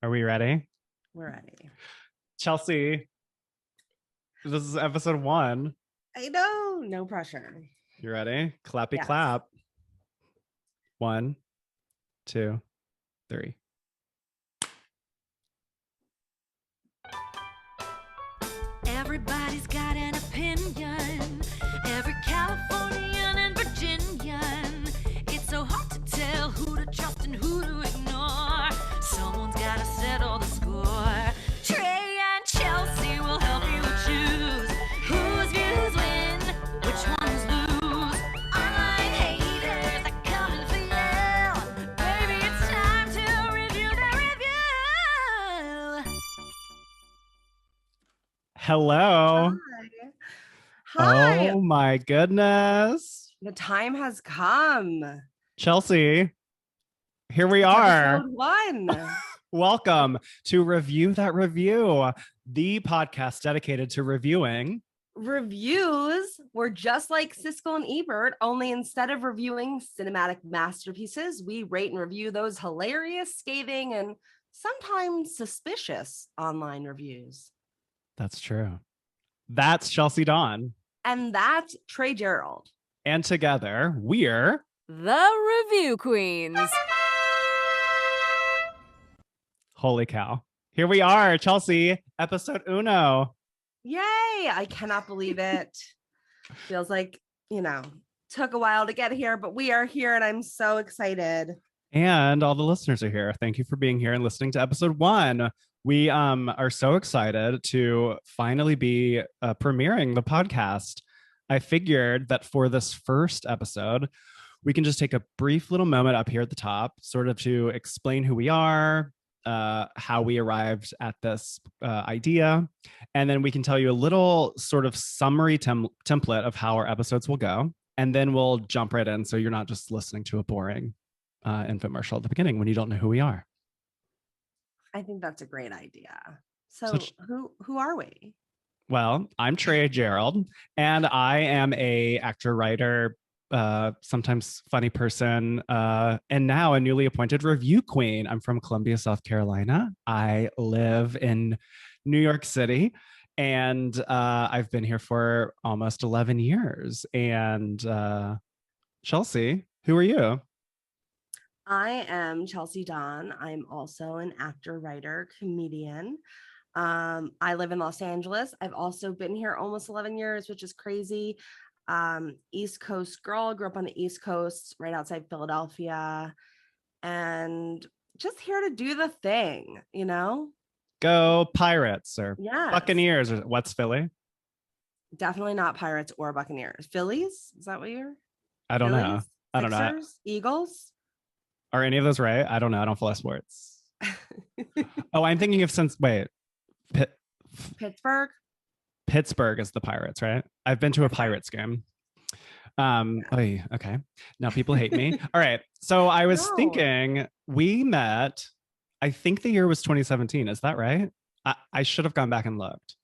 Are we ready? We're ready. Chelsey, this is episode 1. I know. No pressure. You ready? Clappy Yes. clap. 1, 2, 3. Everybody's got an opinion. Every Californian and Virginian. It's so hard to tell who to trust and who to ignore. Someone's gotta settle the score. Trey and Chelsey will help you choose whose views win, which ones lose. Online haters are coming for you. Baby, it's time to review the review. Hello. Hi. Oh my goodness. The time has come. Chelsey, here we It's are. Episode 1. Welcome to Review That Review, the podcast dedicated to reviewing Reviews were just like Siskel and Ebert, only instead of reviewing cinematic masterpieces, we rate and review those hilarious, scathing, and sometimes suspicious online reviews. That's true. That's Chelsey Donn. And that's Trey Gerrald. And together, we're The Review Queens. holy cow. Here we are, Chelsey, episode 1. Yay! I cannot believe it. Feels like, took a while to get here, but we are here and I'm so excited. And all the listeners are here. Thank you for being here and listening to episode 1. We are so excited to finally be premiering the podcast. I figured that for this first episode, we can just take a brief little moment up here at the top, sort of to explain who we are, how we arrived at this idea, and then we can tell you a little sort of summary template of how our episodes will go, and then we'll jump right in so you're not just listening to a boring infomercial at the beginning when you don't know who we are. I think that's a great idea. So who are we? Well, I'm Trey Gerrald, and I am a actor, writer, sometimes funny person, and now a newly appointed review queen. I'm from Columbia, South Carolina. I live in New York City, and I've been here for almost 11 years. And Chelsey, who are you? I am Chelsey Donn. I'm also an actor, writer, comedian. I live in Los Angeles. I've also been here almost 11 years, which is crazy. East Coast girl, grew up on the East Coast, right outside Philadelphia, and just here to do the thing, Go Pirates or Yes. Buccaneers, or what's Philly? Definitely not Pirates or Buccaneers. Phillies? Is that what you're? I don't know. Phillies? I don't know. Sixers? Eagles? Are any of those right? I don't know. I don't follow sports. Oh, I'm thinking of Pittsburgh? Pittsburgh is the Pirates, right? I've been to a Pirates game. Okay. Now people hate me. All right. So I was thinking we met, I think the year was 2017. Is that right? I should have gone back and looked.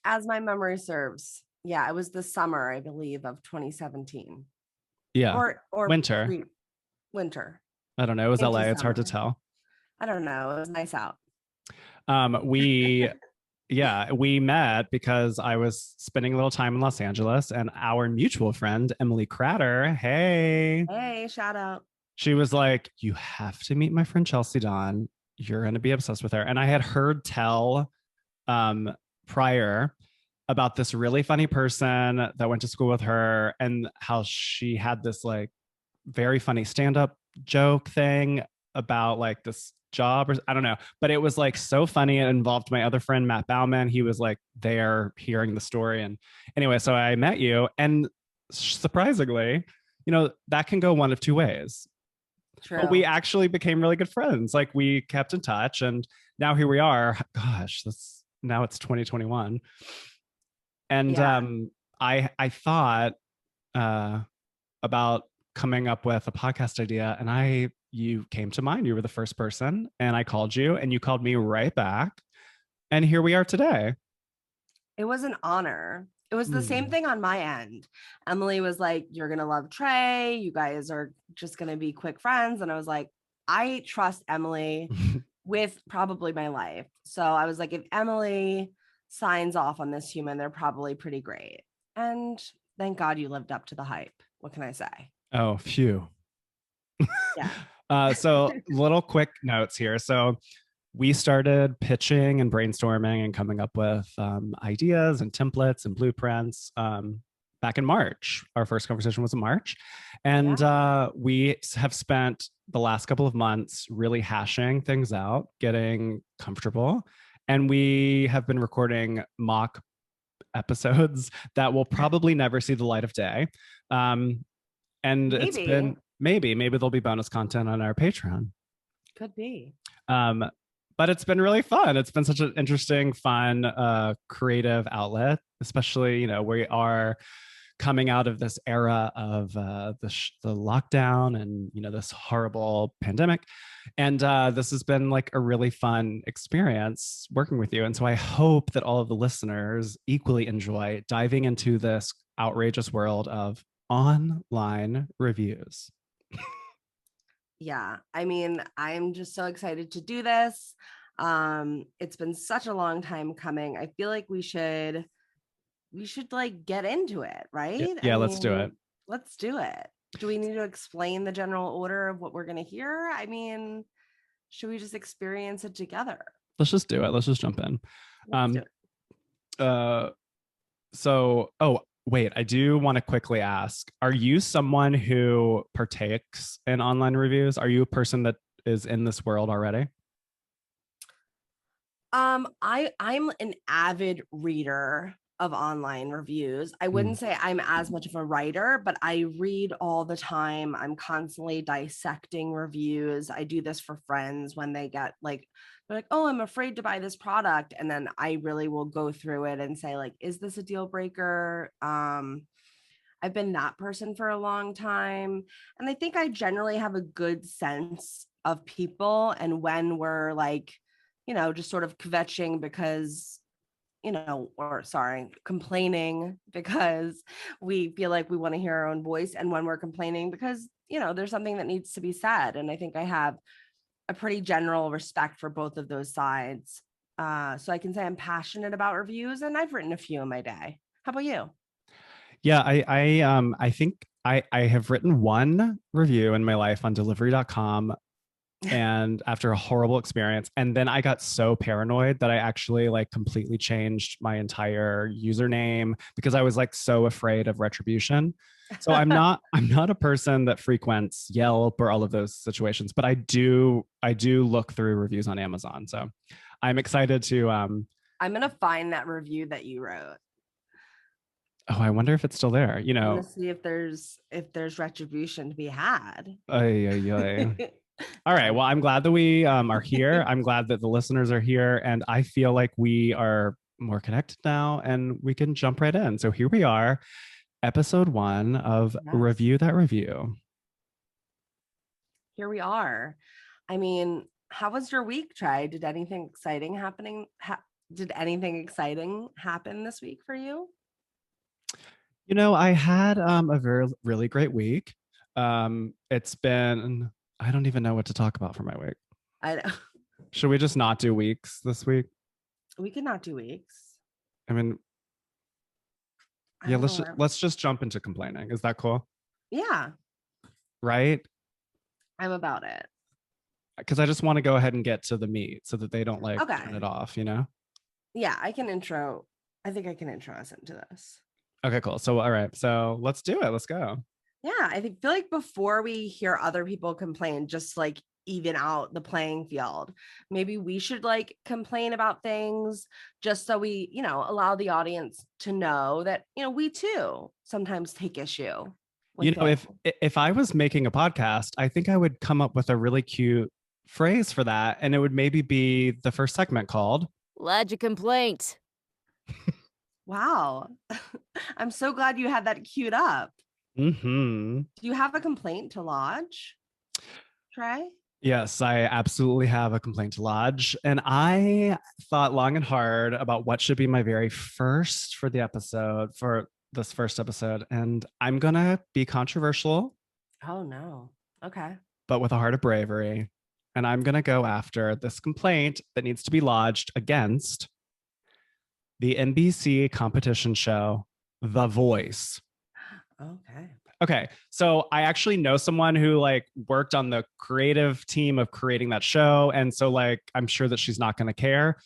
As my memory serves. Yeah, it was the summer, I believe, of 2017. Yeah. Or winter. Winter. I don't know. It was LA. It's hard to Summer. tell. I don't know. It was nice out. We met because I was spending a little time in Los Angeles, and our mutual friend, Emily Cratter, Hey, shout out. she was like, you have to meet my friend Chelsey Donn. You're going to be obsessed with her. And I had heard tell prior about this really funny person that went to school with her and how she had this like very funny stand-up joke thing about like this job, or I don't know, but it was like so funny. It involved my other friend Matt Bauman. He was like there hearing the story, and anyway, so I met you, and surprisingly, that can go one of two ways. True. But we actually became really good friends. Like we kept in touch, and now here we are. Gosh, now it's 2021, and Yeah. I thought about coming up with a podcast idea, and you came to mind. You were the first person, and I called you, and you called me right back, and here we are today. It was an honor. It was the same thing on my end. Emily was like, you're going to love Trey. You guys are just going to be quick friends. And I was like, I trust Emily with probably my life. So I was like, if Emily signs off on this human, they're probably pretty great. And thank God you lived up to the hype. What can I say? Oh, phew. Yeah. So little quick notes here. So we started pitching and brainstorming and coming up with ideas and templates and blueprints back in March. Our first conversation was in March. And we have spent the last couple of months really hashing things out, getting comfortable. And we have been recording mock episodes that will probably never see the light of day. And it's been maybe there'll be bonus content on our Patreon. Could be. But it's been really fun. It's been such an interesting, fun, creative outlet, especially, you know, we are coming out of this era of the lockdown and, you know, this horrible pandemic. And this has been like a really fun experience working with you. And so I hope that all of the listeners equally enjoy diving into this outrageous world of online reviews. Yeah, I mean, I'm just so excited to do this. It's been such a long time coming. I feel like we should like get into it, right? Yeah, let's do it. Let's do it. Do we need to explain the general order of what we're going to hear? I mean, should we just experience it together? Let's just do it. Let's just jump in. Let's do it. Wait, I do want to quickly ask, are you someone who partakes in online reviews? Are you a person that is in this world already? I'm an avid reader of online reviews. I wouldn't say I'm as much of a writer, but I read all the time. I'm constantly dissecting reviews. I do this for friends when they get like, they're like, oh, I'm afraid to buy this product. And then I really will go through it and say like, is this a deal breaker? I've been that person for a long time. And I think I generally have a good sense of people and when we're like, you know, just sort of kvetching because, you know, complaining because we feel like we want to hear our own voice. And when we're complaining because, you know, there's something that needs to be said. And I think I have a pretty general respect for both of those sides. So I can say I'm passionate about reviews and I've written a few in my day. How about you? Yeah, I think I have written one review in my life on delivery.com. And after a horrible experience, and then I got so paranoid that I actually like completely changed my entire username because I was like so afraid of retribution. So I'm not a person that frequents Yelp or all of those situations, but I do look through reviews on Amazon. So I'm excited to I'm gonna find that review that you wrote. Oh, I wonder if it's still there. You know, see if there's retribution to be had. All right. Well, I'm glad that we are here. I'm glad that the listeners are here. And I feel like we are more connected now and we can jump right in. So here we are, episode 1 of Review That Review. Here we are. I mean, how was your week, Trey? Did anything exciting happen this week for you? You know, I had a really great week. It's been, I don't even know what to talk about for my week. I know. Should we just not do weeks this week? We could not do weeks. I mean, yeah, let's just jump into complaining. Is that cool? Yeah. Right? I'm about it. Because I just want to go ahead and get to the meat so that they don't like turn it off, you know? Yeah, I think I can intro us into this. Okay, cool. So, all right. So let's do it. Let's go. Yeah, I feel like before we hear other people complain, just like even out the playing field, maybe we should like complain about things just so we, you know, allow the audience to know that, you know, we too sometimes take issue. You know, if I was making a podcast, I think I would come up with a really cute phrase for that. And it would maybe be the first segment called Lodge a complaint. Wow. I'm so glad you had that queued up. Mm-hmm. Do you have a complaint to lodge, Trey? Yes, I absolutely have a complaint to lodge. And I thought long and hard about what should be my very first for this first episode. And I'm going to be controversial. Oh, no. Okay. But with a heart of bravery. and I'm going to go after this complaint that needs to be lodged against the NBC competition show, The Voice. Okay. Okay, so I actually know someone who like worked on the creative team of creating that show, and so like I'm sure that she's not going to care.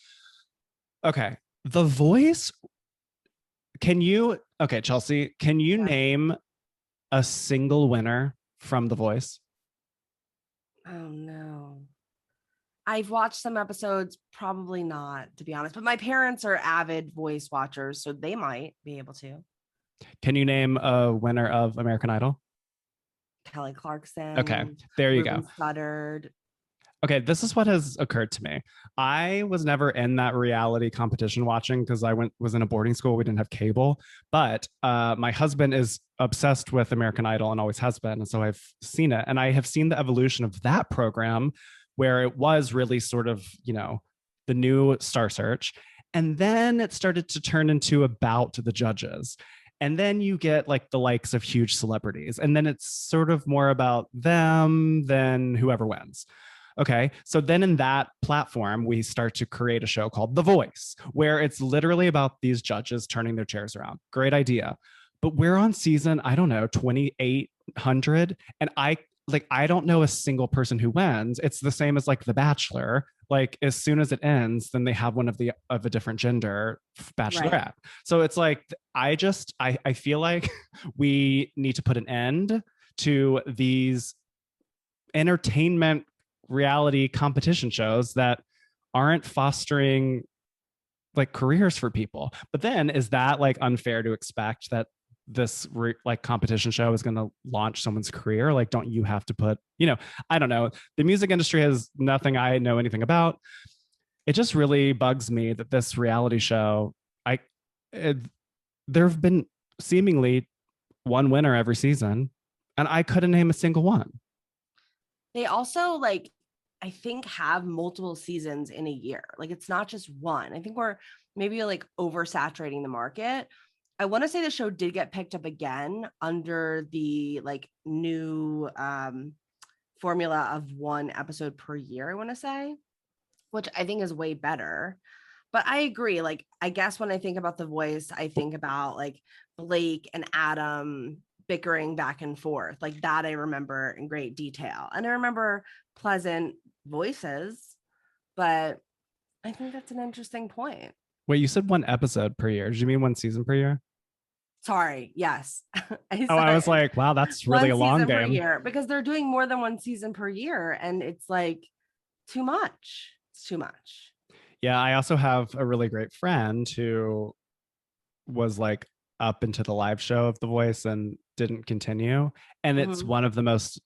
Okay, The Voice. Okay, Chelsey, can you name a single winner from The Voice? Oh no. I've watched some episodes, probably not, to be honest, but my parents are avid Voice watchers, so they might be able to. Can you name a winner of American Idol? Kelly Clarkson. Okay, there you Ruben go. Studdard. Okay, this is what has occurred to me. I was never in that reality competition watching because was in a boarding school. We didn't have cable, but my husband is obsessed with American Idol and always has been, and so I've seen it, and I have seen the evolution of that program, where it was really sort of the new Star Search, and then it started to turn into about the judges. And then you get like the likes of huge celebrities, and then it's sort of more about them than whoever wins. Okay. So then in that platform, we start to create a show called The Voice, where it's literally about these judges turning their chairs around. Great idea. But we're on season, I don't know, 2,800. And I don't know a single person who wins. It's the same as like The Bachelor. Like as soon as it ends, then they have one of a different gender bachelorette. Right. So it's like, I feel like we need to put an end to these entertainment reality competition shows that aren't fostering like careers for people. But then is that like unfair to expect that this like competition show is going to launch someone's career? Like, don't you have to put, I don't know. The music industry has nothing I know anything about. It just really bugs me that this reality show, there have been seemingly one winner every season, and I couldn't name a single one. They also like, I think, have multiple seasons in a year. Like it's not just one. I think we're maybe like oversaturating the market. I want to say the show did get picked up again under the like new formula of one episode per year, I want to say, which I think is way better. But I agree. Like, I guess when I think about The Voice, I think about like Blake and Adam bickering back and forth. Like that I remember in great detail. And I remember pleasant voices, but I think that's an interesting point. Wait, you said one episode per year. Did you mean one season per year? Sorry. Yes. I was like, wow, that's really a long game. Per year, because they're doing more than one season per year. And it's like too much. It's too much. Yeah. I also have a really great friend who was like up into the live show of The Voice and didn't continue. And it's one of the most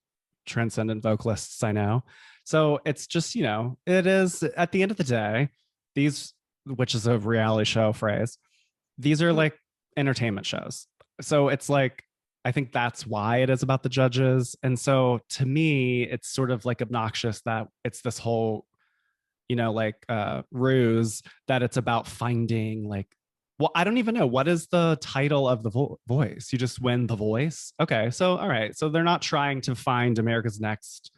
transcendent vocalists I know. So it's just, it is at the end of the day, which is a reality show phrase, these are like entertainment shows. So it's like, I think that's why it is about the judges. And so to me, it's sort of like obnoxious that it's this whole, ruse that it's about finding like, well, I don't even know. What is the title of The Voice? You just win The Voice? Okay. So, all right. So they're not trying to find America's next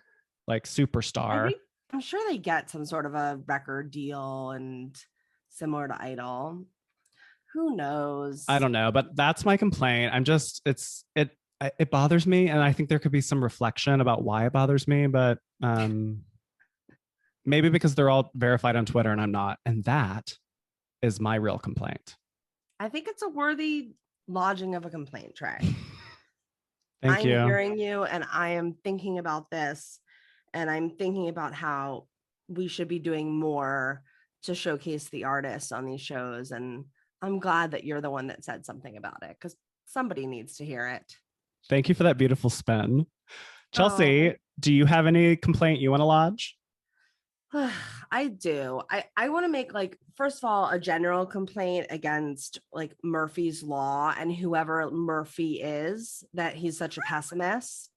like superstar. I'm sure they get some sort of a record deal and similar to Idol. Who knows? I don't know, but that's my complaint. It bothers me. And I think there could be some reflection about why it bothers me, but maybe because they're all verified on Twitter and I'm not. And that is my real complaint. I think it's a worthy lodging of a complaint, Trey. Thank you. I'm hearing you and I am thinking about this, and I'm thinking about how we should be doing more to showcase the artists on these shows. And I'm glad that you're the one that said something about it, because somebody needs to hear it. Thank you for that beautiful spin. Chelsey, do you have any complaint you want to lodge? I do. I want to make, like, first of all, a general complaint against like Murphy's Law and whoever Murphy is, that he's such a pessimist,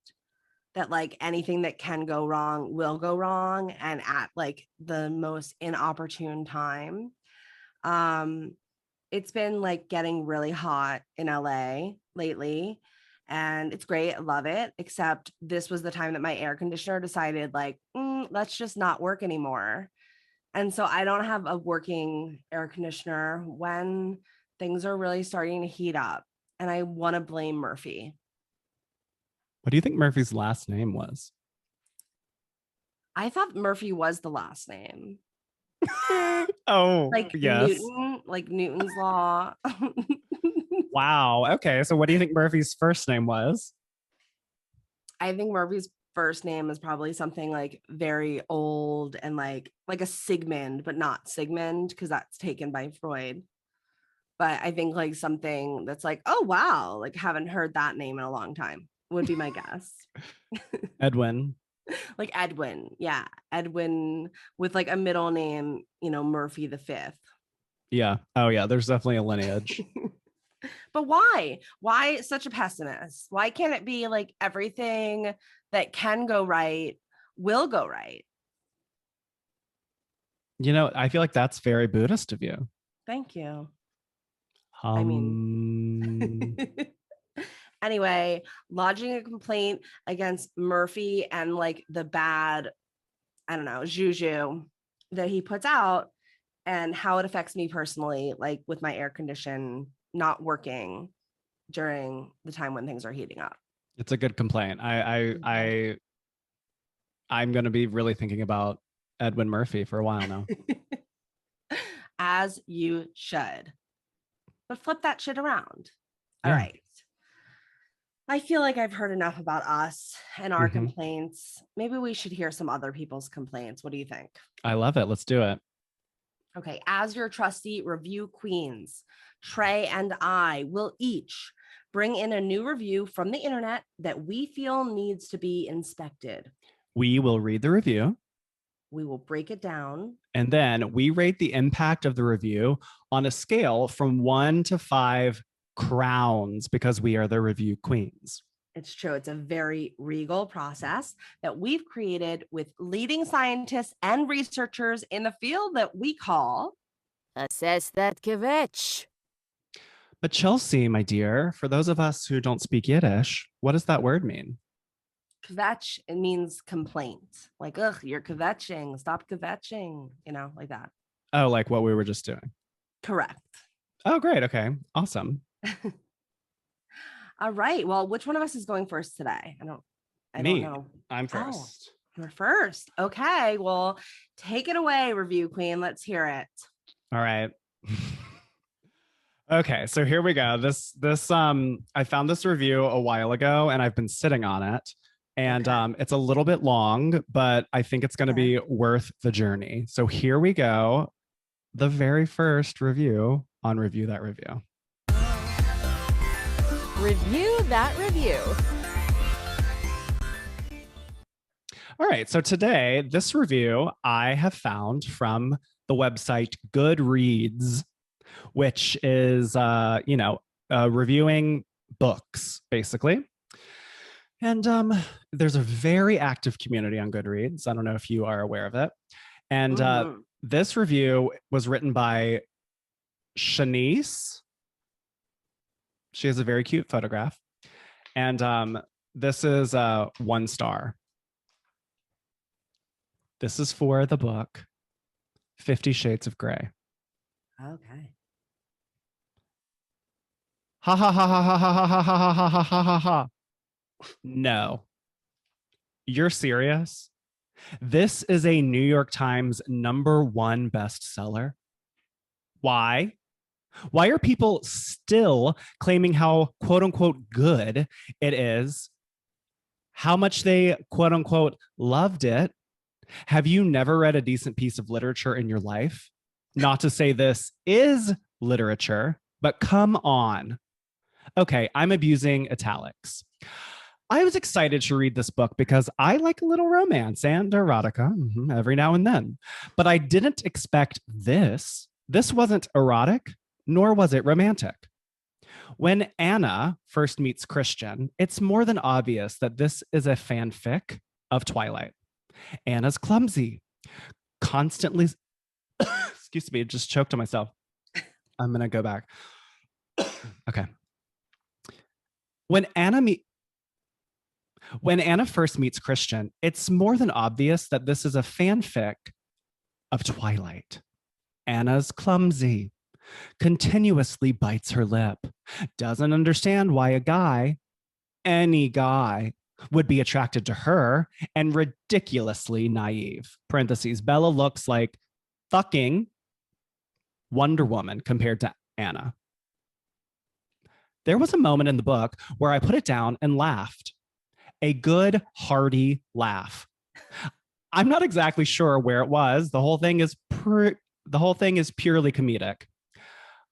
that like anything that can go wrong will go wrong, and at like the most inopportune time. It's been like getting really hot in LA lately, and it's great. I love it. Except this was the time that my air conditioner decided like, let's just not work anymore. And so I don't have a working air conditioner when things are really starting to heat up. And I want to blame Murphy. What do you think Murphy's last name was? I thought Murphy was the last name. Oh, Like yes. Newton, like Newton's law. Wow. Okay. So what do you think Murphy's first name was? I think Murphy's first name is probably something like very old and like a Sigmund, but not Sigmund because that's taken by Freud. But I think like something that's like, oh wow, like haven't heard that name in a long time would be my guess. Edwin. Like Edwin, yeah, Edwin with like a middle name, Murphy the Fifth. Yeah. Oh yeah. There's definitely a lineage. But why? Why such a pessimist? Why can't it be like everything that can go right will go right? I feel like that's very Buddhist of you. Thank you. I mean, anyway, lodging a complaint against Murphy and like the bad, I don't know, juju that he puts out and how it affects me personally, like with my air condition not working during the time when things are heating up. It's a good complaint. I'm going to be really thinking about Edwin Murphy for a while now. As you should. But flip that shit around. Yeah. All right. I feel like I've heard enough about us and our complaints. Maybe we should hear some other people's complaints. What do you think? I love it. Let's do it. Okay. As your trusty review queens, Trey and I will each bring in a new review from the internet that we feel needs to be inspected. We will read the review. We will break it down. And then we rate the impact of the review on a scale from 1 to 5 crowns because we are the review queens. It's true. It's a very regal process that we've created with leading scientists and researchers in the field that we call Assess that Kvetch. But Chelsey, my dear, for those of us who don't speak Yiddish, what does that word mean? Kvetch. It means complaint. Like, ugh, you're kvetching. Stop kvetching. Like that. Oh, like what we were just doing. Correct. Oh, great. Okay. Awesome. All right. Well, which one of us is going first today? I don't know. I'm first. Oh, you're first. Okay. Well, take it away, review queen. Let's hear it. All right. Okay, so here we go. This I found this review a while ago and I've been sitting on it. And it's a little bit long, but I think it's going to be worth the journey. So here we go. The very first review on Review That Review. Review That Review. All right, so today, this review I have found from the website Goodreads, which is, reviewing books, basically. And there's a very active community on Goodreads. I don't know if you are aware of it. And this review was written by Shenice. She has a very cute photograph. And this is 1 star. This is for the book 50 Shades of Grey. Okay. Ha ha ha ha ha ha ha ha ha ha ha ha ha ha. No. You're serious? This is a New York Times #1 bestseller. Why? Why are people still claiming how quote unquote good it is? How much they quote unquote loved it? Have you never read a decent piece of literature in your life? Not to say this is literature, but come on. Okay, I'm abusing italics. I was excited to read this book because I like a little romance and erotica every now and then. But I didn't expect this. This wasn't erotic, nor was it romantic. When Anna first meets Christian, it's more than obvious that this is a fanfic of Twilight. Anna's clumsy, constantly, excuse me, just choked on myself. I'm going to go back. Okay. When When Anna first meets Christian, it's more than obvious that this is a fanfic of Twilight. Anna's clumsy, continuously bites her lip, doesn't understand why a guy, any guy, would be attracted to her, and ridiculously naive. Parentheses, Bella looks like fucking Wonder Woman compared to Anna. There was a moment in the book where I put it down and laughed. A good, hearty laugh. I'm not exactly sure where it was. The whole thing is purely comedic.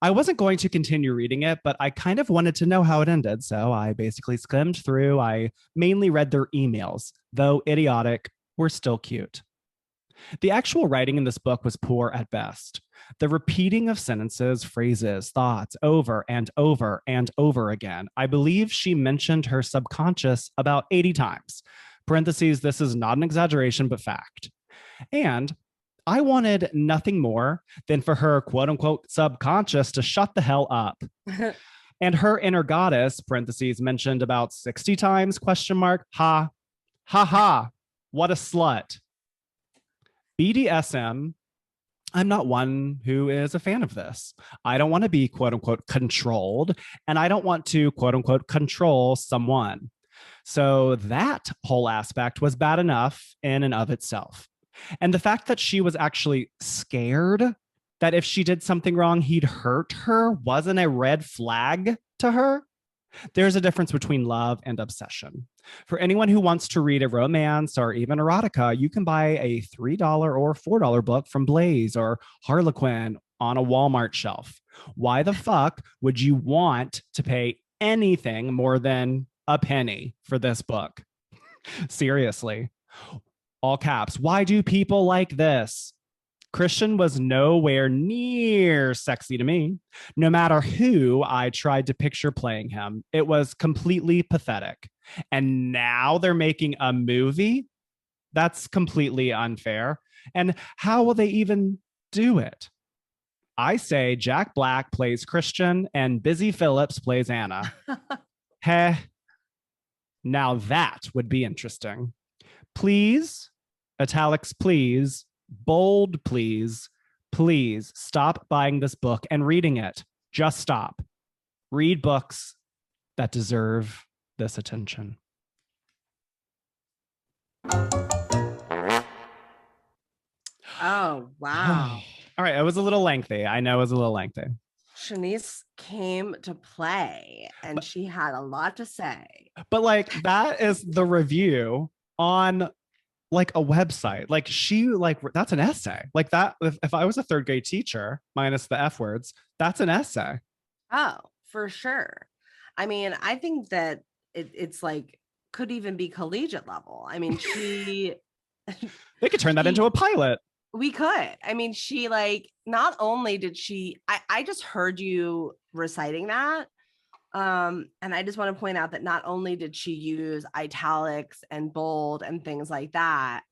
I wasn't going to continue reading it, but I kind of wanted to know how it ended, so I basically skimmed through. I mainly read their emails, though idiotic, were still cute. The actual writing in this book was poor at best. The repeating of sentences, phrases, thoughts over and over and over again. I believe she mentioned her subconscious about 80 times. Parentheses, this is not an exaggeration, but fact. And I wanted nothing more than for her quote unquote subconscious to shut the hell up. And her inner goddess, parentheses, mentioned about 60 times, question mark, ha, ha, ha, what a slut. BDSM, I'm not one who is a fan of this. I don't want to be quote unquote controlled, and I don't want to quote unquote control someone. So that whole aspect was bad enough in and of itself. And the fact that she was actually scared that if she did something wrong, he'd hurt her wasn't a red flag to her. There's a difference between love and obsession. For anyone who wants to read a romance or even erotica, you can buy a $3 or $4 book from Blaze or Harlequin on a Walmart shelf. Why the fuck would you want to pay anything more than a penny for this book? Seriously. All caps. Why do people like this? Christian was nowhere near sexy to me. No matter who I tried to picture playing him, it was completely pathetic. And now they're making a movie? That's completely unfair. And how will they even do it? I say Jack Black plays Christian and Busy Phillips plays Anna. Heh. Now that would be interesting. Please, italics, please, bold, please, please stop buying this book and reading it. Just stop. Read books that deserve this attention. Oh, wow. All right, it was a little lengthy. I know it was a little lengthy. Shenice came to play and she had a lot to say. But like that is the review on like a website. Like she like that's an essay. Like that if I was a third grade teacher minus the F words, that's an essay. Oh, for sure. I mean, I think that it's like could even be collegiate level. I mean, they could turn that into a pilot. We could. I mean, she like not only did she I just heard you reciting that. And I just want to point out that not only did she use italics and bold and things like that,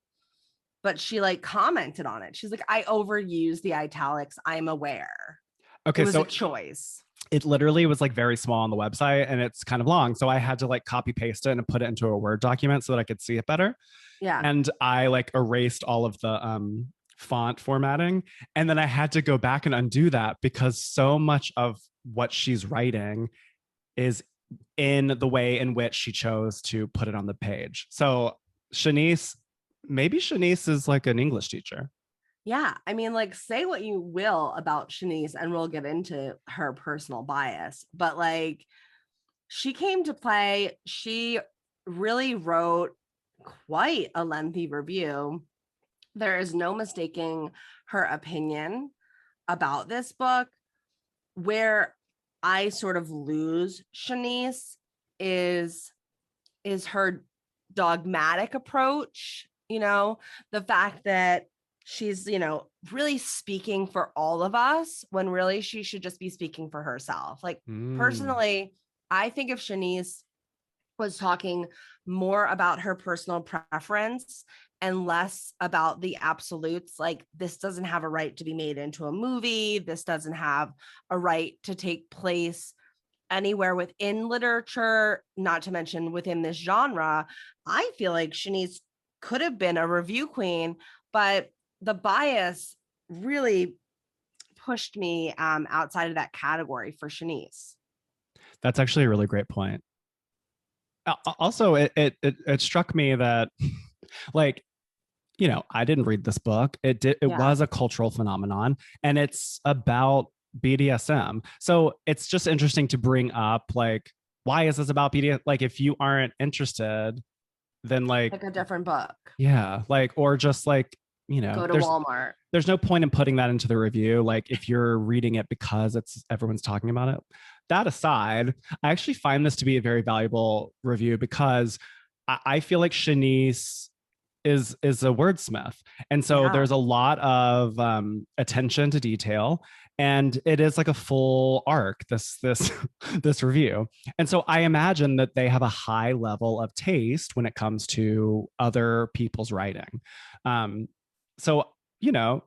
but she like commented on it. She's like, I overuse the italics. I'm aware. Okay, it was so a choice. It literally was like very small on the website and it's kind of long. So I had to like copy paste it and put it into a Word document so that I could see it better. Yeah. And I like erased all of the font formatting. And then I had to go back and undo that because so much of what she's writing is in the way in which she chose to put it on the page. So Shenice, maybe Shenice is like an English teacher. Yeah. I mean, like say what you will about Shenice and we'll get into her personal bias, but like she came to play. She really wrote quite a lengthy review. There is no mistaking her opinion about this book. Where I sort of lose Shenice is her dogmatic approach, you know, the fact that she's, you know, really speaking for all of us when really she should just be speaking for herself. Like personally, I think if Shenice was talking more about her personal preference and less about the absolutes, like this doesn't have a right to be made into a movie. This doesn't have a right to take place anywhere within literature, not to mention within this genre, I feel like Shenice could have been a review queen, but the bias really pushed me outside of that category for Shenice. That's actually a really great point. Also, it struck me that, like, you know, I didn't read this book. It was a cultural phenomenon, and it's about BDSM. So it's just interesting to bring up, like, why is this about BDSM? Like, if you aren't interested, then like a different book. Yeah, like, or just like, you know, go to Walmart. There's no point in putting that into the review. Like, if you're reading it because everyone's talking about it. That aside, I actually find this to be a very valuable review because I feel like Shenice is a wordsmith, and so there's a lot of attention to detail, and it is like a full arc, this review. And so I imagine that they have a high level of taste when it comes to other people's writing. So, you know,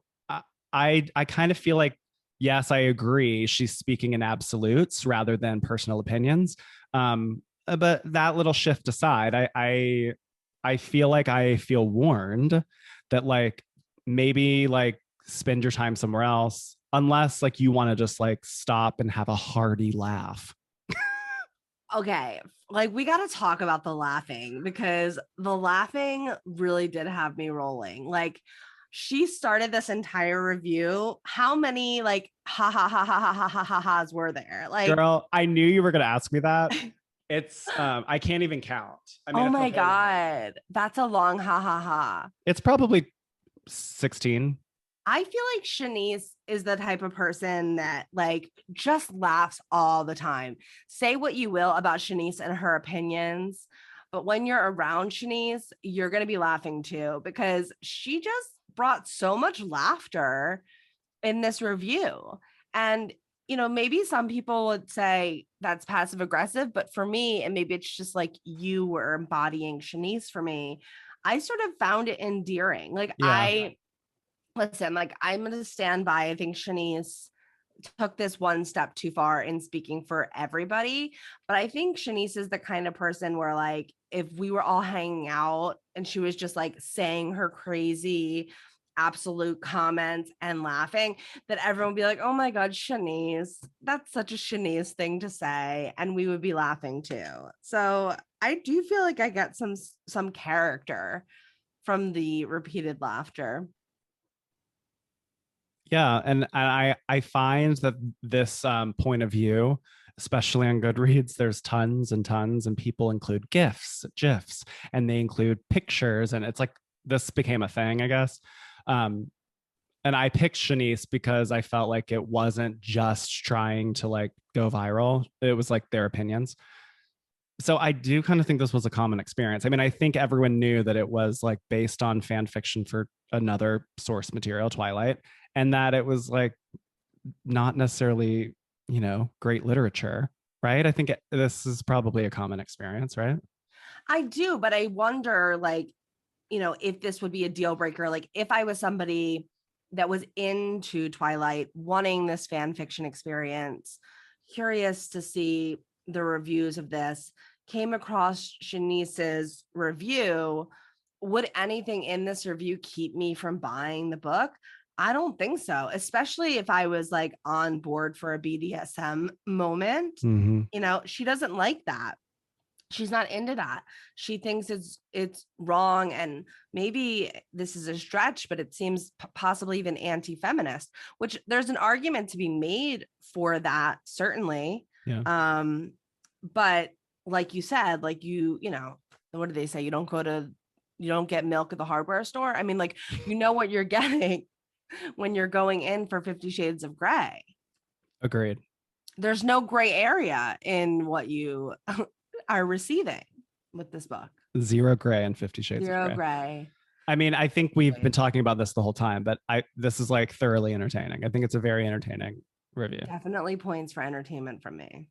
I kind of feel like, yes, I agree, she's speaking in absolutes rather than personal opinions. But that little shift aside, I feel like I feel warned that, like, maybe like spend your time somewhere else, unless like you want to just like stop and have a hearty laugh. Okay, like, we got to talk about the laughing, because the laughing really did have me rolling. Like, she started this entire review. How many like ha ha ha ha ha ha ha ha ha's were there? Like, girl, I knew you were gonna ask me that. It's I can't even count. I mean, oh my God, that's a long ha ha ha. It's probably 16. I feel like Shenice is the type of person that like just laughs all the time. Say what you will about Shenice and her opinions, but when you're around Shenice, you're going to be laughing too, because she just brought so much laughter in this review. And, you know, maybe some people would say that's passive aggressive, but for me, and maybe it's just like you were embodying Shenice for me, I sort of found it endearing. Like, listen, like, I'm going to stand by. I think Shenice took this one step too far in speaking for everybody. But I think Shenice is the kind of person where, like, if we were all hanging out and she was just like saying her crazy absolute comments and laughing, that everyone would be like, oh my God, Shenice, that's such a Shenice thing to say. And we would be laughing too. So I do feel like I get some character from the repeated laughter. Yeah, and I find that this point of view, especially on Goodreads, there's tons and tons, and people include GIFs, and they include pictures, and it's like this became a thing, I guess. And I picked Shenice because I felt like it wasn't just trying to like go viral; it was like their opinions. So I do kind of think this was a common experience. I mean, I think everyone knew that it was like based on fan fiction for another source material, Twilight, and that it was like not necessarily, you know, great literature, right? I think this is probably a common experience, right? I do, but I wonder, like, you know, if this would be a deal breaker. Like, if I was somebody that was into Twilight, wanting this fan fiction experience, curious to see the reviews of this, came across Shenice's review, would anything in this review keep me from buying the book? I don't think so, especially if I was like on board for a BDSM moment. Mm-hmm. You know, she doesn't like that. She's not into that. She thinks it's wrong, and maybe this is a stretch, but it seems possibly even anti-feminist, which there's an argument to be made for that, certainly. Yeah. But like you said, like, you know, what do they say? You don't get milk at the hardware store. I mean, like, you know what you're getting when you're going in for 50 Shades of Grey. Agreed. There's no gray area in what you are receiving with this book. Zero gray and 50 Shades of Grey. Zero gray. I mean, I think we've been talking about this the whole time, but this is like thoroughly entertaining. I think it's a very entertaining review. Definitely points for entertainment from me.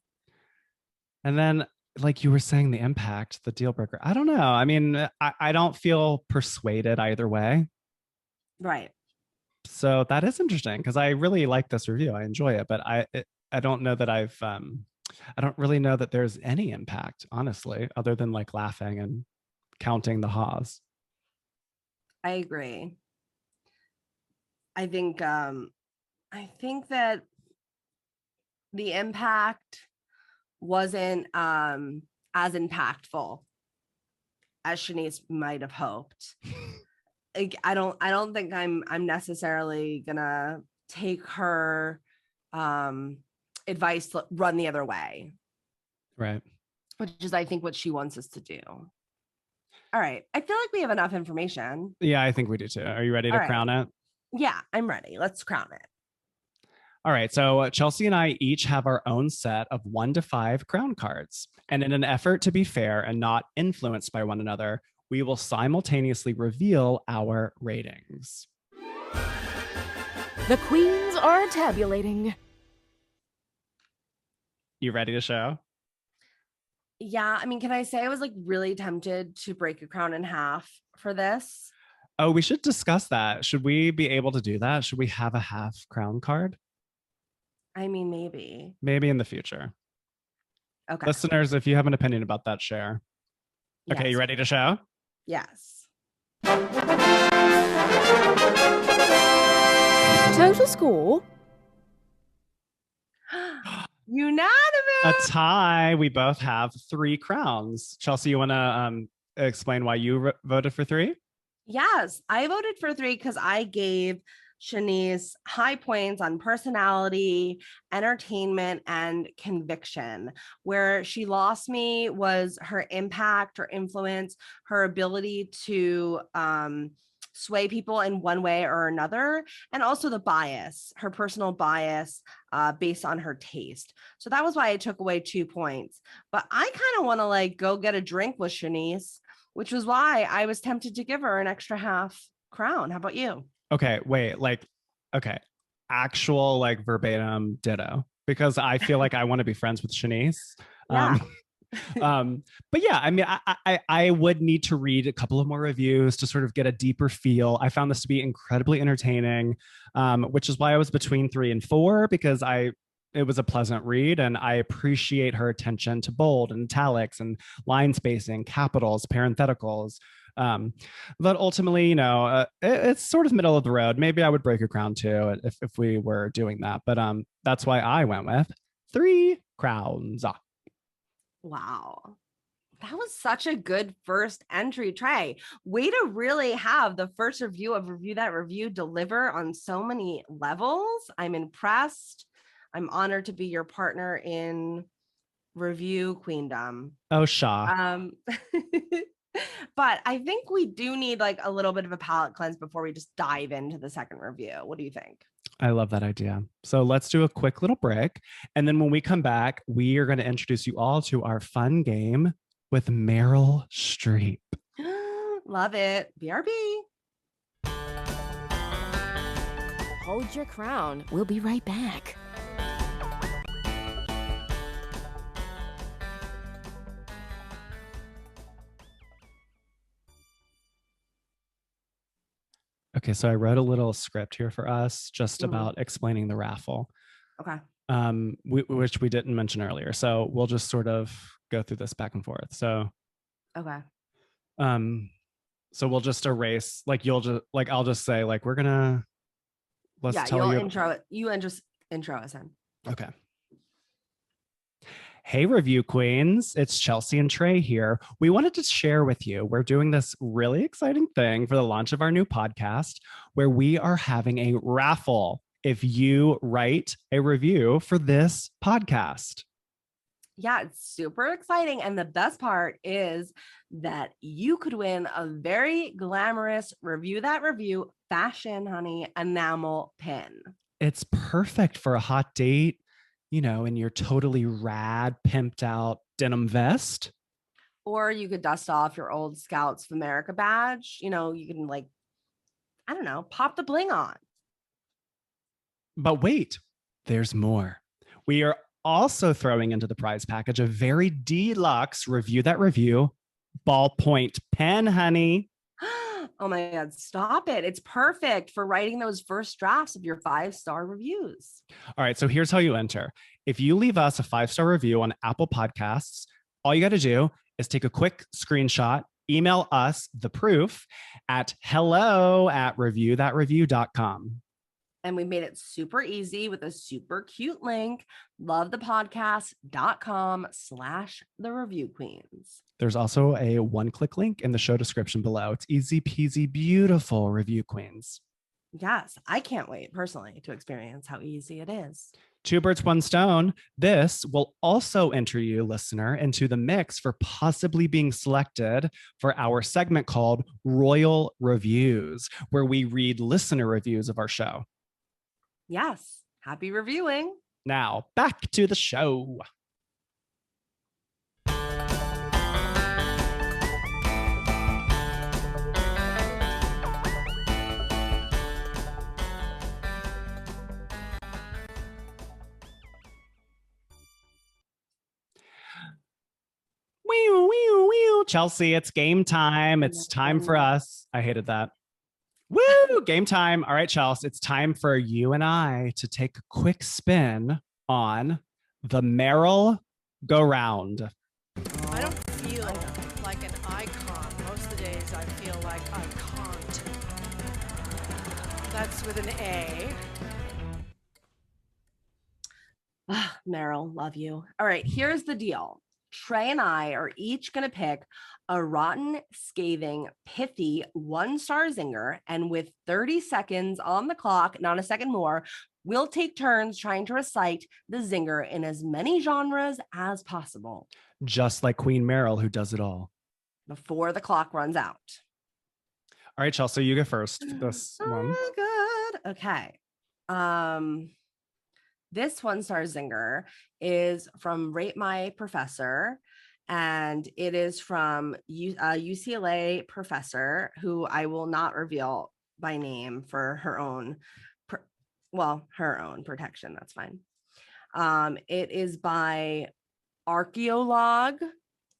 And then, like you were saying, the impact, the deal breaker. I don't know. I mean, I don't feel persuaded either way. Right. So that is interesting because I really like this review. I enjoy it, but I don't know that I've I don't really know that there's any impact, honestly, other than like laughing and counting the haws. I agree. I think that the impact wasn't as impactful as Shenice might have hoped. I don't think I'm necessarily gonna take her advice, run the other way, Right. which is I think what she wants us to do. All right, I feel like we have enough information. Yeah, I think we do too. Are you ready to crown it? Yeah, I'm ready. Let's crown it. All right, so Chelsey and I each have our own set of 1 to 5 crown cards. And in an effort to be fair and not influenced by one another, we will simultaneously reveal our ratings. The queens are tabulating. You ready to show? Yeah, I mean, can I say I was like really tempted to break a crown in half for this? Oh, we should discuss that. Should we be able to do that? Should we have a half crown card? I mean, maybe. Maybe in the future. Okay. Listeners, if you have an opinion about that, share. Okay, Yes. you ready to show? Yes. Total score. Unanimous. A tie. We both have 3 crowns. Chelsey, you want to explain why you voted for 3? Yes, I voted for 3 because I gave Shenice high points on personality, entertainment, and conviction. Where she lost me was her impact or influence, her ability to sway people in one way or another, and also the bias, her personal bias based on her taste. So that was why I took away 2 points. But I kind of want to like go get a drink with Shenice, which was why I was tempted to give her an extra half crown. How about you? Okay, wait, okay, actual like verbatim ditto, because I feel like I want to be friends with Shenice. Yeah. But yeah, I mean, I would need to read a couple of more reviews to sort of get a deeper feel. I found this to be incredibly entertaining, which is why I was between 3 and 4, because it was a pleasant read, and I appreciate her attention to bold and italics and line spacing, capitals, parentheticals. But ultimately, it's sort of middle of the road. Maybe I would break a crown too if we were doing that. But that's why I went with 3 crowns. Wow. That was such a good first entry, Trey. Way to really have the first review of Review That Review deliver on so many levels. I'm impressed. I'm honored to be your partner in review queendom. Oh, Shaw. But I think we do need like a little bit of a palate cleanse before we just dive into the second review. What do you think? I love that idea. So let's do a quick little break. And then when we come back, we are going to introduce you all to our fun game with Meryl Streep. Love it. BRB. Hold your crown. We'll be right back. Okay, so I wrote a little script here for us just about explaining the raffle. Okay. Which we didn't mention earlier. So we'll just sort of go through this back and forth. So okay. So we'll just erase, like I'll just say like let's tell you. Intro us in. Okay. Hey, review queens. It's Chelsey and Trey here. We wanted to share with you, we're doing this really exciting thing for the launch of our new podcast where we are having a raffle if you write a review for this podcast. Yeah, it's super exciting. And the best part is that you could win a very glamorous Review That Review fashion, honey, enamel pin. It's perfect for a hot date, in your totally rad, pimped out denim vest. Or you could dust off your old Scouts of America badge. You can pop the bling on. But wait, there's more. We are also throwing into the prize package a very deluxe Review That Review ballpoint pen, honey. Oh my God, stop it. It's perfect for writing those first drafts of your 5-star reviews. All right, so here's how you enter. If you leave us a 5-star review on Apple Podcasts, all you got to do is take a quick screenshot, email us the proof at hello@reviewthatreview.com. And we made it super easy with a super cute link, lovethepodcast.com/the-review-queens. There's also a one-click link in the show description below. It's easy peasy, beautiful, Review Queens. Yes, I can't wait personally to experience how easy it is. 2 birds, 1 stone. This will also enter you, listener, into the mix for possibly being selected for our segment called Royal Reviews, where we read listener reviews of our show. Yes, happy reviewing. Now, back to the show. Chelsey, it's game time. It's time for us. I hated that. Woo! Game time. All right, Chelsey, it's time for you and I to take a quick spin on the Meryl-Go-Round. I don't feel like an icon. Most of the days I feel like I can't. That's with an A. Meryl, love you. All right, here's the deal. Trey and I are each going to pick a rotten, scathing, pithy 1-star zinger. And with 30 seconds on the clock, not a second more, we'll take turns trying to recite the zinger in as many genres as possible. Just like Queen Meryl, who does it all. Before the clock runs out. All right, Chelsey, you go first for this one. Oh, good. Okay. This 1-star zinger is from Rate My Professor, and it is from UCLA professor who I will not reveal by name for her own, her own protection. That's fine. It is by Archaeolog,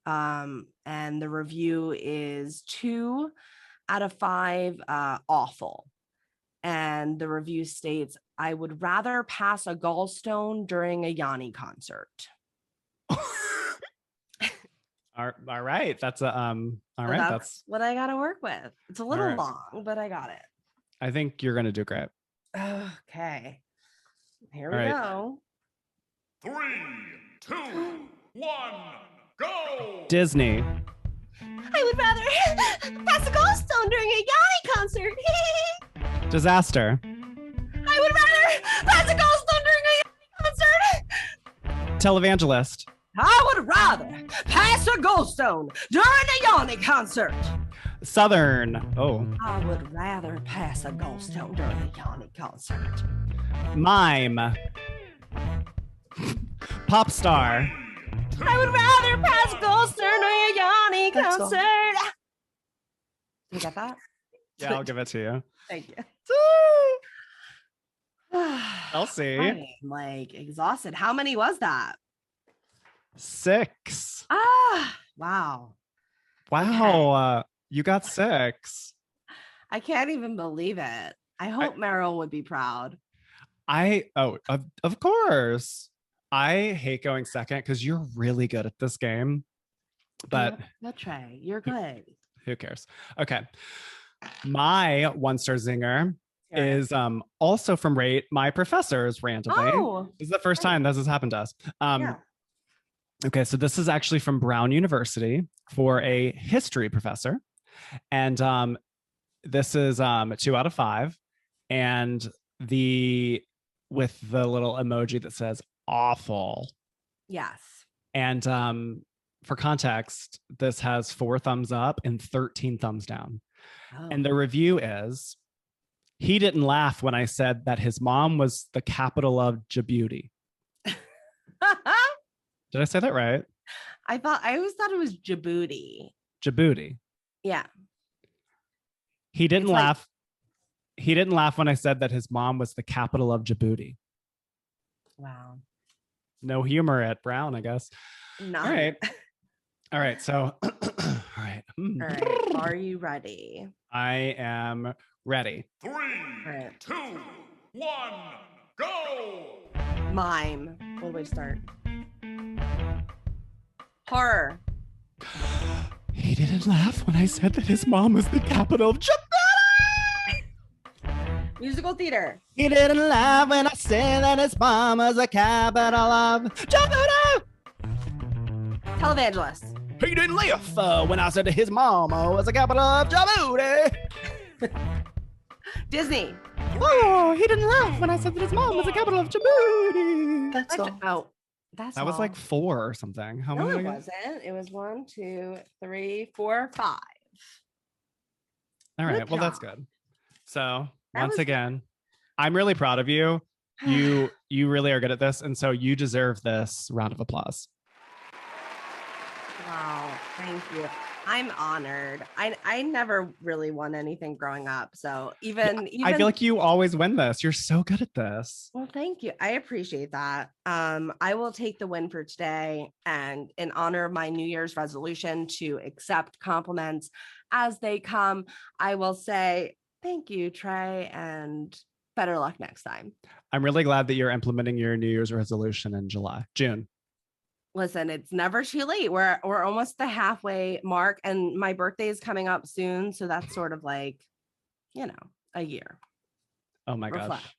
and the review is 2 out of 5 awful. And the review states, I would rather pass a gallstone during a Yanni concert. All right. That's That's what I got to work with. It's a little long, but I got it. I think you're going to do great. Okay. Here we go. 3, 2, 1, go! Disney. I would rather pass a gallstone during a Yanni concert. Disaster. I would rather pass a gallstone during a Yanni concert. Televangelist. I would rather pass a gallstone during a Yanni concert. Southern. Oh. I would rather pass a gallstone during a Yanni concert. Mime. Pop star. I would rather pass a gallstone during a Yanni concert. You got that? Yeah, I'll give it to you. Thank you. Chelsey. I'm like exhausted. How many was that? 6. Wow. Wow. You got 6. I can't even believe it. I hope Meryl would be proud. Of course. I hate going second because you're really good at this game. But Good, Trey. You're good. Who cares? Okay. My 1-star zinger is also from Rate My Professors randomly. Oh, this is the first time this has happened to us. Yeah. Okay, so this is actually from Brown University for a history professor. And this is 2 out of 5. And with the little emoji that says awful. Yes. And for context, this has 4 thumbs up and 13 thumbs down. Oh. And the review is, he didn't laugh when I said that his mom was the capital of Djibouti. Did I say that right? I always thought it was Djibouti. Djibouti. Yeah. He didn't laugh. He didn't laugh when I said that his mom was the capital of Djibouti. Wow. No humor at Brown, I guess. Not. All right. All right. So, all right. All right. Are you ready? I am ready. 3, right. 2, 1, go! Mime. Where do we start? Horror. He didn't laugh when I said that his mom was the capital of Japan. Musical theater. He didn't laugh when I said that his mom was the capital of Japan. Televangelist. He didn't laugh when I said that his mom was the capital of Djibouti. Disney. Oh, he didn't laugh when I said that his mom was the capital of Djibouti. That's that's That was all. like 4 or something. How No, many? it wasn't. It was 1, 2, 3, 4, 5. All right. Good Well, that's job. good. So That once was again, I'm really proud of you. You really are good at this, and so you deserve this round of applause. Wow, thank you. I'm honored. I never really won anything growing up, so even I feel like you always win this. You're so good at this. well, thank you. I appreciate that. I will take the win for today, and in honor of my New Year's resolution to accept compliments as they come, I will say thank you, Trey, and better luck next time. I'm really glad that you're implementing your New Year's resolution in June. Listen, it's never too late. We're almost the halfway mark, and my birthday is coming up soon, so that's sort of like, a year. Oh my Reflect. gosh.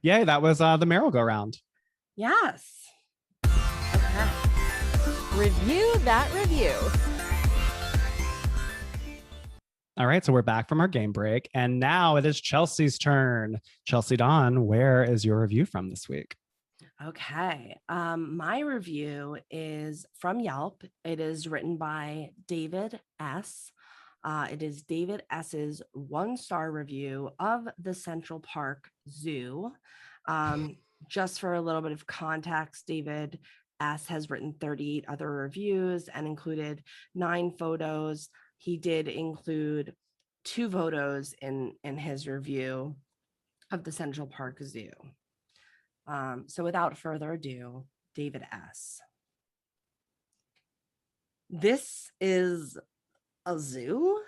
Yay, that was the Meryl-Go-Round. Yes. Okay. Review that review. All right, so we're back from our game break, and now it is Chelsey's turn. Chelsey Donn, where is your review from this week? Okay. My review is from Yelp. It is written by David S. It is David S.'s 1-star review of the Central Park Zoo. Just for a little bit of context, David S. has written 38 other reviews and included 9 photos. He did include 2 photos in his review of the Central Park Zoo. So without further ado, David S. This is a zoo?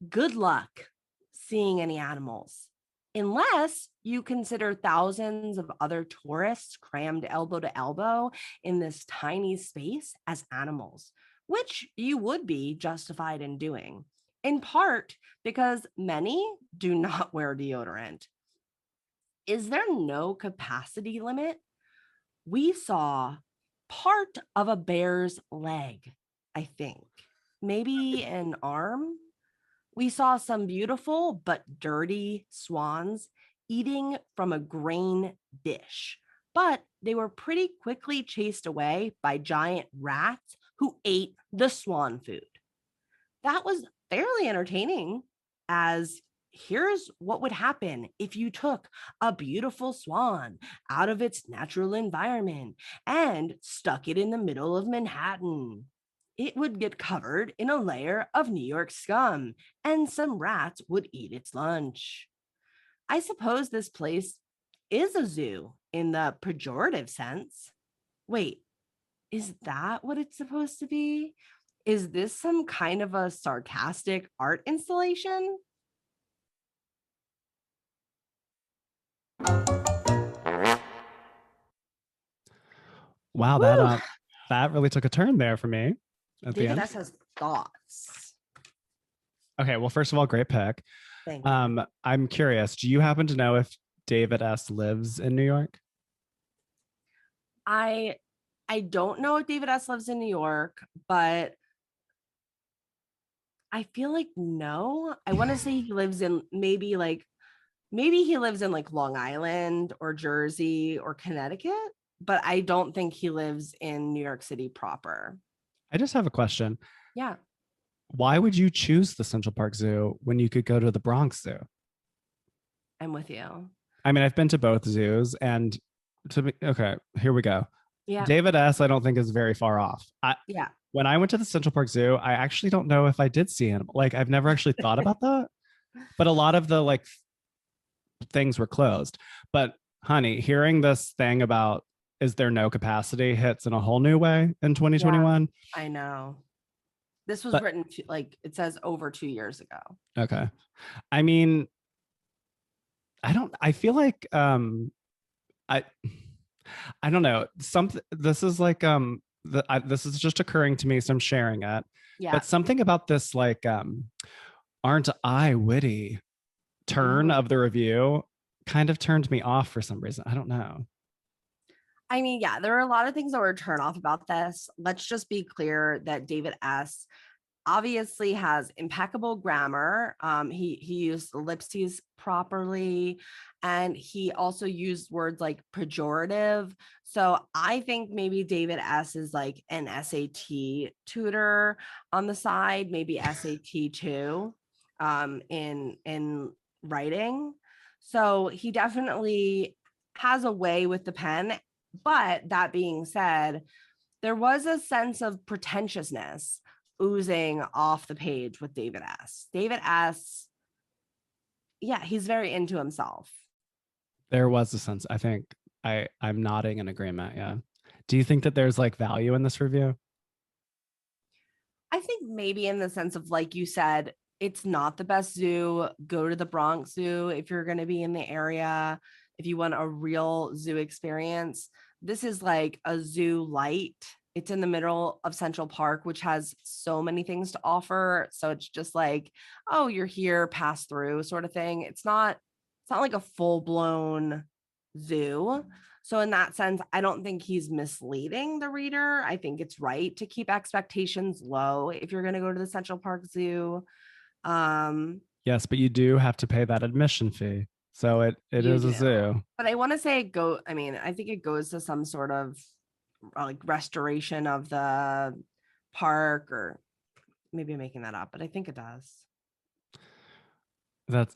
Good luck seeing any animals, unless you consider thousands of other tourists crammed elbow to elbow in this tiny space as animals, which you would be justified in doing, in part because many do not wear deodorant. Is there no capacity limit? We saw part of a bear's leg, I think. Maybe an arm. We saw some beautiful but dirty swans eating from a grain dish, but they were pretty quickly chased away by giant rats who ate the swan food. That was fairly entertaining, as here's what would happen if you took a beautiful swan out of its natural environment and stuck it in the middle of Manhattan. It would get covered in a layer of New York scum, and some rats would eat its lunch. I suppose this place is a zoo in the pejorative sense. Wait, is that what it's supposed to be? Is this some kind of a sarcastic art installation? Wow, Woo! that really took a turn there for me at the David end. S has thoughts. Okay, well, first of all, great pick. Thank you. I'm curious, do you happen to know if David S lives in New York? I don't know if David S lives in New York, but I feel like no. I want to say he lives in maybe he lives in like Long Island or Jersey or Connecticut, but I don't think he lives in New York City proper. I just have a question. Yeah. Why would you choose the Central Park Zoo when you could go to the Bronx Zoo? I'm with you. I mean, I've been to both zoos, and okay, here we go. Yeah. David S, I don't think is very far off. Yeah. When I went to the Central Park Zoo, I actually don't know if I did see animals. Like, I've never actually thought about that. But a lot of the things were closed. But honey, hearing this thing about is there no capacity hits in a whole new way in 2021. I know. This was But- written like it says over 2 years ago. Okay. I mean, I feel like I I don't know. Something this is like this is just occurring to me, so I'm sharing it. Yeah. But something about this like aren't I witty turn of the review kind of turned me off for some reason. I don't know. I mean, yeah, there are a lot of things that were turned off about this. Let's just be clear that David S. obviously has impeccable grammar. He used ellipses properly, and he also used words like pejorative. So I think maybe David S. is like an SAT tutor on the side, maybe SAT too, in writing. So he definitely has a way with the pen. But that being said, there was a sense of pretentiousness oozing off the page with David S. David S. Yeah, he's very into himself. There was a sense, I think I'm nodding in agreement. Yeah. Do you think that there's like value in this review? I think maybe in the sense of, like you said, it's not the best zoo. Go to the Bronx Zoo if you're going to be in the area. If you want a real zoo experience, this is like a zoo light. It's in the middle of Central Park, which has so many things to offer. So it's just like, oh, you're here, pass through sort of thing. It's not like a full-blown zoo. So in that sense, I don't think he's misleading the reader. I think it's right to keep expectations low if you're going to go to the Central Park Zoo. Yes, but you do have to pay that admission fee. So it is a zoo. But I want to say I think it goes to some sort of like restoration of the park, or maybe I'm making that up, but I think it does.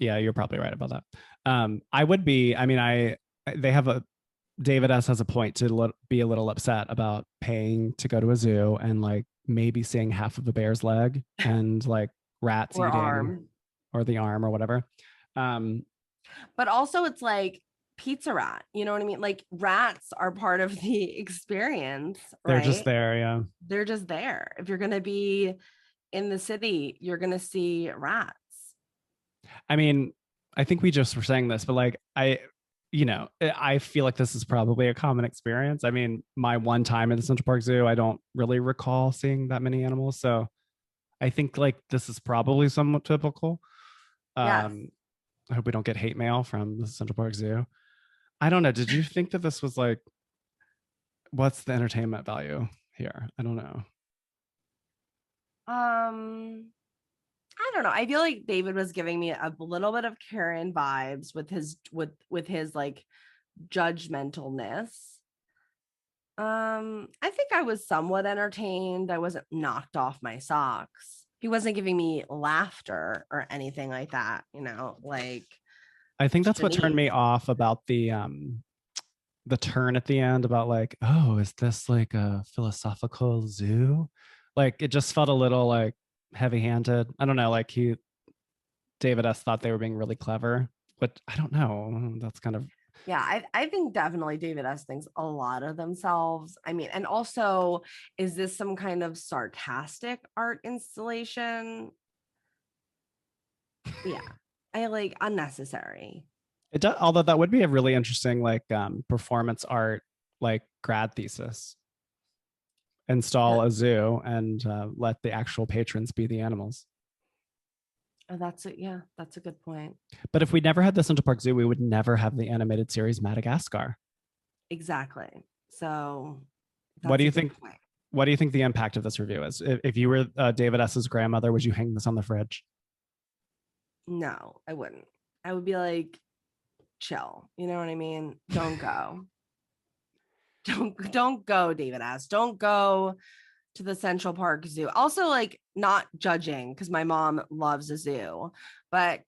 You're probably right about that. David S has a point to be a little upset about paying to go to a zoo and like maybe seeing half of a bear's leg and like rats Or eating arm. or the arm or whatever. But also it's like pizza rat, you know what I mean? Like rats are part of the experience, right? They're just there. Yeah. They're just there. If you're going to be in the city, you're going to see rats. I mean, I think we just were saying this, but like, I feel like this is probably a common experience. I mean, my one time in the Central Park Zoo, I don't really recall seeing that many animals. So I think like this is probably somewhat typical. Yes. I hope we don't get hate mail from the Central Park Zoo. I don't know. Did you think that this was like, what's the entertainment value here? I don't know. I don't know. I feel like David was giving me a little bit of Karen vibes with his like judgmentalness. I think I was somewhat entertained. I wasn't knocked off my socks. He wasn't giving me laughter or anything like that, like I think that's what turned me Shenice. off about the turn at the end about like, oh, is this like a philosophical zoo? Like it just felt a little like heavy-handed. I don't know, like David S thought they were being really clever, but I don't know. That's kind of I think definitely David S thinks a lot of themselves. I mean, and also, is this some kind of sarcastic art installation? Yeah, I like unnecessary. it does, although that would be a really interesting like performance art like grad thesis. Install a zoo and let the actual patrons be the animals. Oh, that's it. Yeah, that's a good point. But if we never had the Central Park Zoo, we would never have the animated series Madagascar. Exactly. So What do you think? point. What do you think the impact of this review is? If you were David S.'s grandmother, would you hang this on the fridge? No, I wouldn't. I would be like, chill. You know what I mean? Don't go. don't go, David S. Don't go to the Central Park Zoo. Also, like, not judging because my mom loves a zoo, but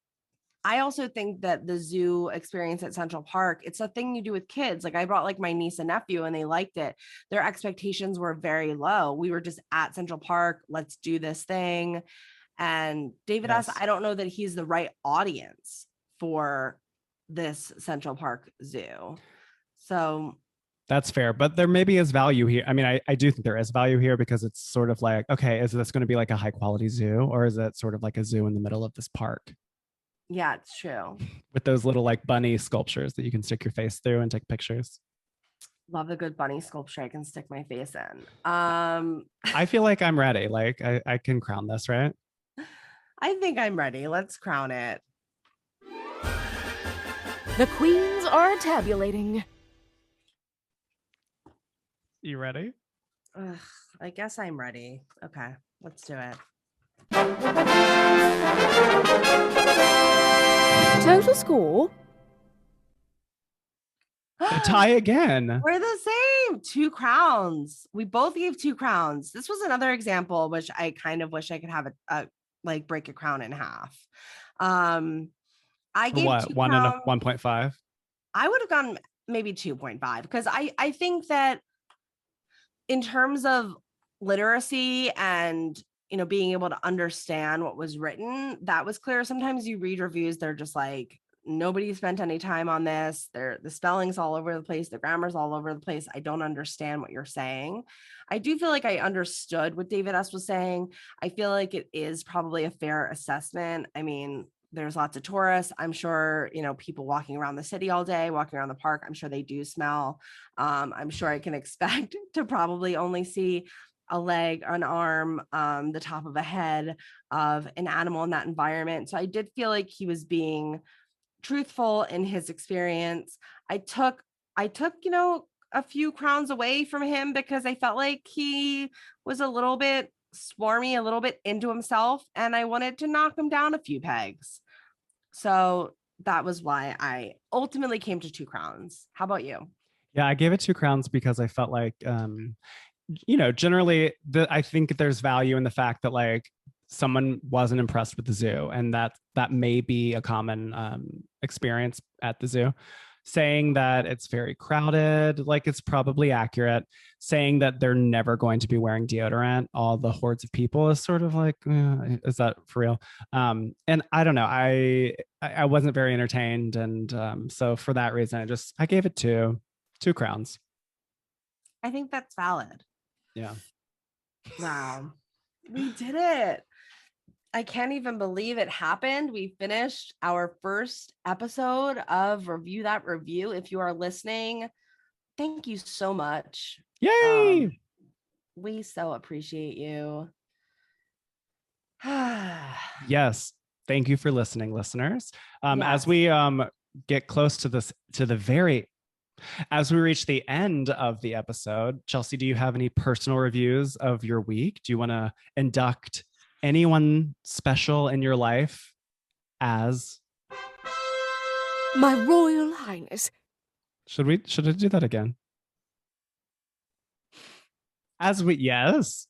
I also think that the zoo experience at Central Park, it's a thing you do with kids. Like I brought like my niece and nephew and they liked it. Their expectations were very low. We were just at Central Park. Let's do this thing. And David S., I don't know that he's the right audience for this Central Park Zoo. So That's fair, but there maybe is value here. I mean, I do think there is value here because it's sort of like, okay, is this going to be like a high quality zoo, or is it sort of like a zoo in the middle of this park Yeah, it's true. with those little like bunny sculptures that you can stick your face through and take pictures? Love a good bunny sculpture I can stick my face in. I feel like I'm ready. Like I can crown this, right? I think I'm ready. Let's crown it. The queens are tabulating. You ready? Ugh, I guess I'm ready. Okay, let's do it. Total score. A tie again. We're the same. 2 crowns. We both gave 2 crowns. This was another example, which I kind of wish I could have a like break a crown in half. I gave What? 2 1 crowns. and a 1.5. I would have gone maybe 2.5 because I think that in terms of literacy and being able to understand what was written, that was clear. Sometimes you read reviews, they're just like, nobody spent any time on this. The spelling's all over the place, the grammar's all over the place. I don't understand what you're saying. I do feel like I understood what David S. was saying. I feel like it is probably a fair assessment. I mean, there's lots of tourists. I'm sure, people walking around the city all day, walking around the park. I'm sure they do smell. I'm sure I can expect to probably only see a leg, an arm, the top of a head of an animal in that environment. So I did feel like he was being truthful in his experience. I took, a few crowns away from him because I felt like he was a little bit swarmy, a little bit into himself, and I wanted to knock him down a few pegs. So that was why I ultimately came to 2 crowns. How about you? Yeah, I gave it 2 crowns because I felt like, generally, I think there's value in the fact that like someone wasn't impressed with the zoo, and that may be a common experience at the zoo. Saying that it's very crowded, like it's probably accurate. Saying that they're never going to be wearing deodorant, all the hordes of people, is sort of like, is that for real? And I don't know. I wasn't very entertained, and so for that reason, I gave it 2 crowns. I think that's valid. Yeah. Wow. We did it. I can't even believe it happened. We finished our first episode of Review That Review. If you are listening, thank you so much. Yay! We so appreciate you. Yes. Thank you for listening, listeners. Yes. As we get close to this, as we reach the end of the episode, Chelsey, do you have any personal reviews of your week? Do you want to induct anyone special in your life as My Royal Highness. should I do that again? Yes.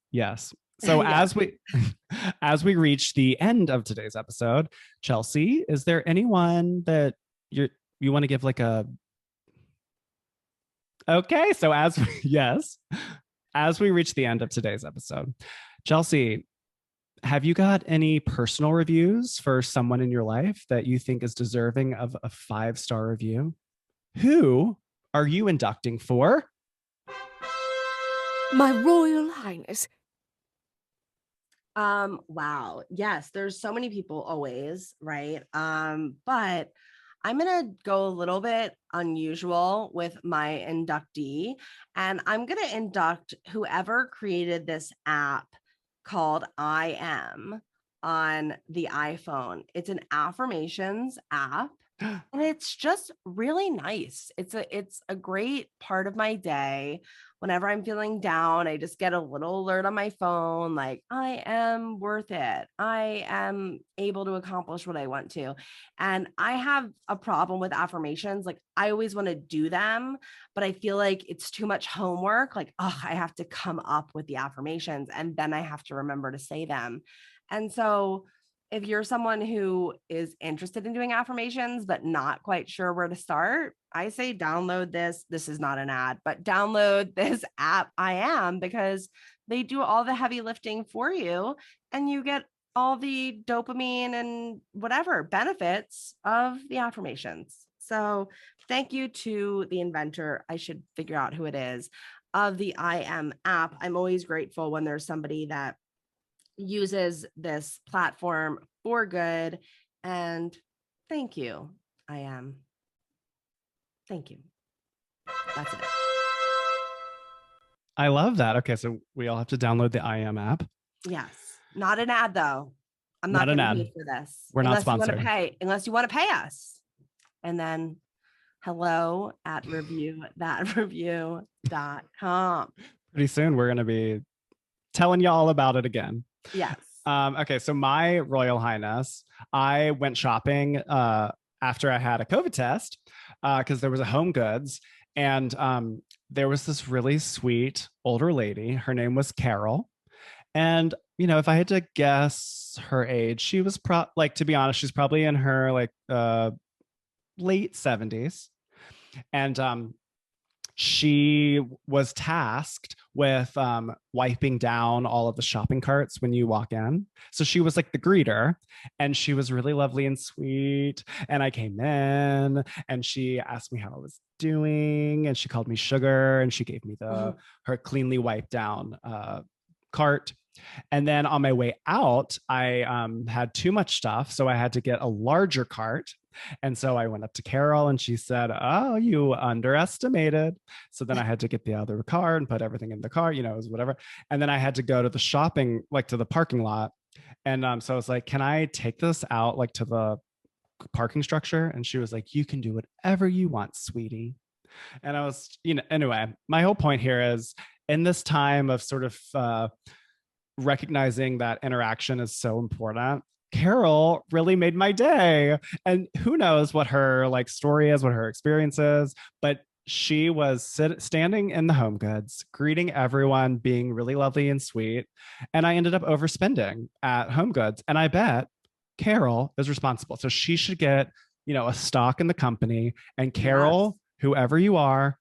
So Yeah. as we reach the end of today's episode, Chelsey, is there anyone that you want to give like a Okay, so as we reach the end of today's episode, Chelsey, have you got any personal reviews for someone in your life that you think is deserving of a 5-star review? Who are you inducting for My Royal Highness. Wow. Yes, there's so many people always, right? But I'm going to go a little bit unusual with my inductee, and I'm going to induct whoever created this app called I Am on the iPhone. It's an affirmations app, and it's just really nice. It's a great part of my day. Whenever I'm feeling down, I just get a little alert on my phone, like, I am worth it. I am able to accomplish what I want to. And I have a problem with affirmations. Like, I always want to do them, but I feel like it's too much homework. Like, oh, I have to come up with the affirmations and then I have to remember to say them. And so if you're someone who is interested in doing affirmations, but not quite sure where to start, I say download this. This is not an ad, but download this app, I Am, because they do all the heavy lifting for you and you get all the dopamine and whatever benefits of the affirmations. So thank you to the inventor. I should figure out who it is, of the I Am app. I'm always grateful when there's somebody that uses this platform for good. And thank you, I Am. Thank you. That's it. I love that. Okay, so we all have to download the I Am app. Yes. Not an ad, though. I'm Not not an going to ad. pay for this. We're not unless you wanna sponsored. unless you want to pay us. And then hello@reviewthatreview.com. Pretty soon we're going to be telling you all about it again. Yes. Okay, so my Royal Highness, I went shopping after I had a COVID test because there was a Home Goods, and there was this really sweet older lady. Her name was Carol. And, you know, if I had to guess her age, she was to be honest, she's probably in her late 70s. And she was tasked with wiping down all of the shopping carts when you walk in. So she was like the greeter, and she was really lovely and sweet. And I came in and she asked me how I was doing, and she called me sugar, and she gave me her cleanly wiped down cart. And then on my way out, I had too much stuff, so I had to get a larger cart. And so I went up to Carol and she said, "Oh, you underestimated." So then I had to get the other car and put everything in the car, you know, it was whatever. And then I had to go to the shopping, like to the parking lot. And so I was like, "Can I take this out like to the parking structure?" And she was like, "You can do whatever you want, sweetie." And I was, you know, anyway, my whole point here is in this time of sort of recognizing that interaction is so important, Carol really made my day. And who knows what her story is, what her experience is, but she was standing in the Home Goods, greeting everyone, being really lovely and sweet. And I ended up overspending at Home Goods. And I bet Carol is responsible. So she should get, you know, a stock in the company. And Carol, whoever you are,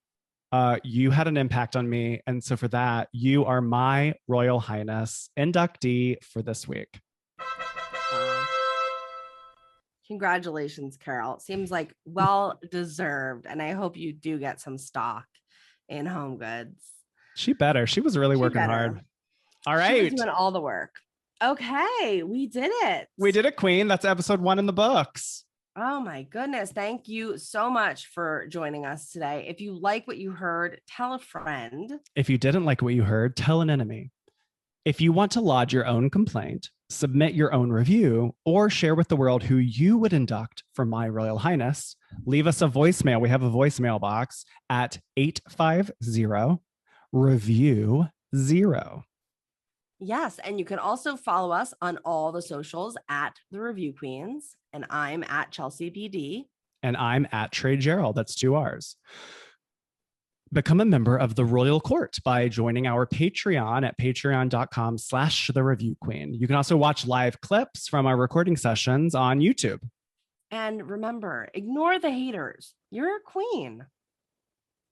you had an impact on me. And so for that, you are my Royal Highness inductee for this week. Congratulations, Carol. Seems like well deserved. And I hope you do get some stock in Home Goods. She better. She was really working hard. All right. She was doing all the work. Okay, we did it. We did it, Queen. That's episode 1 in the books. Oh my goodness. Thank you so much for joining us today. If you like what you heard, tell a friend. If you didn't like what you heard, tell an enemy. If you want to lodge your own complaint, submit your own review, or share with the world who you would induct for My Royal Highness, leave us a voicemail. We have a voicemail box at 850-REVIEW-0. Yes, and you can also follow us on all the socials at The Review Queens, and I'm at Chelsey PD. And I'm at Trey Gerrald. That's 2 R's. Become a member of the Royal Court by joining our Patreon at patreon.com/thereviewqueen. You can also watch live clips from our recording sessions on YouTube. And remember, ignore the haters. You're a queen.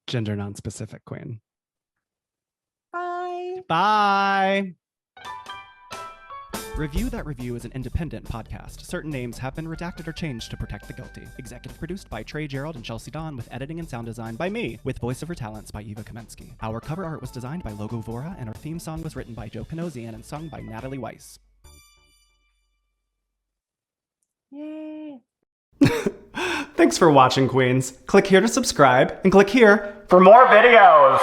Gender non-specific queen. Bye. Bye. Review That Review is an independent podcast. Certain names have been redacted or changed to protect the guilty. Executive produced by Trey Gerrald and Chelsey Donn, with editing and sound design by me, with voiceover talents by Eva Kaminsky. Our cover art was designed by LogoVora, and our theme song was written by Joe Kinosian and sung by Natalie Weiss. Yay. Thanks for watching, Queens. Click here to subscribe, and click here for more videos.